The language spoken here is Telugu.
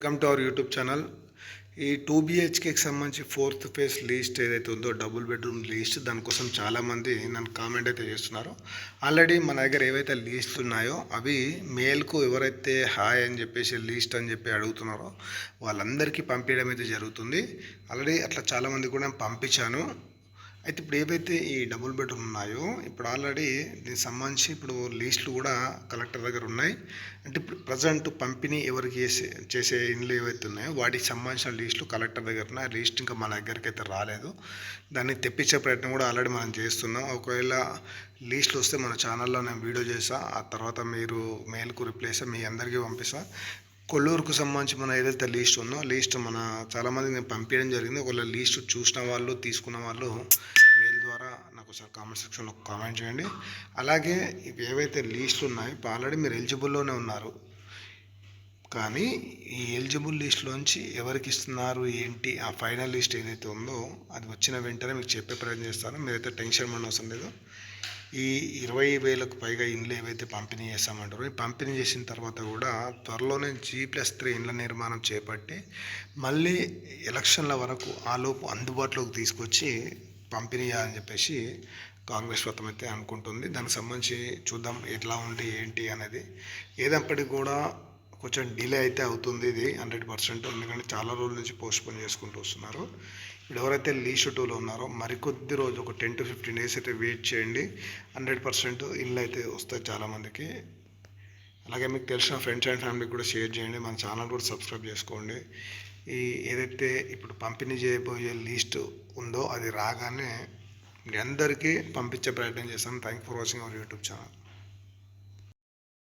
Welcome to our YouTube channel. ఈ 2 BHKకి సంబంధించి 4th ఫేజ్ లీస్ట్ ఏదైతే ఉందో డబుల్ బెడ్రూమ్ లీస్ట్, దానికోసం చాలామంది నన్ను కామెంట్ అయితే చేస్తున్నారు. ఆల్రెడీ మన దగ్గర ఏవైతే లీస్ట్ ఉన్నాయో అవి మేల్కు ఎవరైతే హాయ్ అని చెప్పేసి లీస్ట్ అని చెప్పి అడుగుతున్నారో వాళ్ళందరికీ పంపించడం అయితే జరుగుతుంది. ఆల్రెడీ అట్లా చాలామంది కూడా పంపించాను. అయితే ఇప్పుడు ఏవైతే ఈ డబుల్ బెడ్రూమ్ ఉన్నాయో ఇప్పుడు ఆల్రెడీ దీనికి సంబంధించి ఇప్పుడు లీస్టులు కూడా కలెక్టర్ దగ్గర ఉన్నాయి. అంటే ఇప్పుడు ప్రజెంట్ పంపిణీ ఎవరికి చేసే ఇండ్లు ఏవైతే ఉన్నాయో వాటికి సంబంధించిన లీస్టులు కలెక్టర్ దగ్గర ఉన్నాయి. ఆ లీస్ట్ ఇంకా మన దగ్గరికి అయితే రాలేదు. దాన్ని తెప్పించే ప్రయత్నం కూడా ఆల్రెడీ మనం చేస్తున్నాం. ఒకవేళ లీస్టులు వస్తే మన ఛానల్లో నేను వీడియో చేసా, ఆ తర్వాత మీరు మెయిల్కు రిప్లై చేస్తే మీ అందరికీ పంపిస్తా. కొల్లూరుకు సంబంధించి మన ఏదైతే లీస్ట్ ఉందో లీస్ట్ మన చాలామంది నేను పంపించడం జరిగింది. ఒకవేళ లీస్ట్ చూసిన వాళ్ళు తీసుకున్న వాళ్ళు మెయిల్ ద్వారా నాకు ఒకసారి కామెంట్ సెక్షన్లో కామెంట్ చేయండి. అలాగే ఇవి ఏవైతే లీస్టులు ఉన్నాయో ఇప్పుడు ఆల్రెడీ మీరు ఎలిజిబుల్లోనే ఉన్నారు, కానీ ఈ ఎలిజిబుల్ లిస్ట్లోంచి ఎవరికి ఇస్తున్నారు ఏంటి ఆ ఫైనల్ లిస్ట్ ఏదైతే ఉందో అది వచ్చిన వెంటనే మీకు చెప్పే ప్రయత్నం చేస్తాను. మీరైతే టెన్షన్ పడిన అవసరం లేదు. ఈ 20,000కు పైగా ఇండ్లు ఏవైతే పంపిణీ చేస్తామంటారో ఈ పంపిణీ చేసిన తర్వాత కూడా త్వరలోనే G+3 ఇండ్ల నిర్మాణం చేపట్టి మళ్ళీ ఎలక్షన్ల వరకు ఆలోపు అందుబాటులోకి తీసుకొచ్చి పంపిణీ చేయాలని చెప్పేసి కాంగ్రెస్ ప్రభుత్వం అయితే అనుకుంటుంది. దానికి సంబంధించి చూద్దాం ఎట్లా ఉంటే ఏంటి అనేది. ఏదప్పటికి కూడా కొంచెం డిలే అయితే అవుతుంది ఇది 100%. ఎందుకంటే చాలా రోజుల నుంచి పోస్ట్పోన్ చేసుకుంటూ వస్తున్నారు. ఇప్పుడు ఎవరైతే లీస్ట్ 2లో ఉన్నారో మరికొద్ది రోజు ఒక 10 to 15 days అయితే వెయిట్ చేయండి. 100% ఇల్లు అయితే వస్తాయి చాలామందికి. అలాగే మీకు తెలిసిన ఫ్రెండ్స్ అండ్ ఫ్యామిలీకి కూడా షేర్ చేయండి. మన ఛానల్ కూడా సబ్స్క్రైబ్ చేసుకోండి. ఈ ఏదైతే ఇప్పుడు పంపిణీ చేయబోయే లీస్ట్ ఉందో అది రాగానే మీ అందరికీ పంపించే ప్రయత్నం చేస్తాను. Thank for watching our YouTube channel.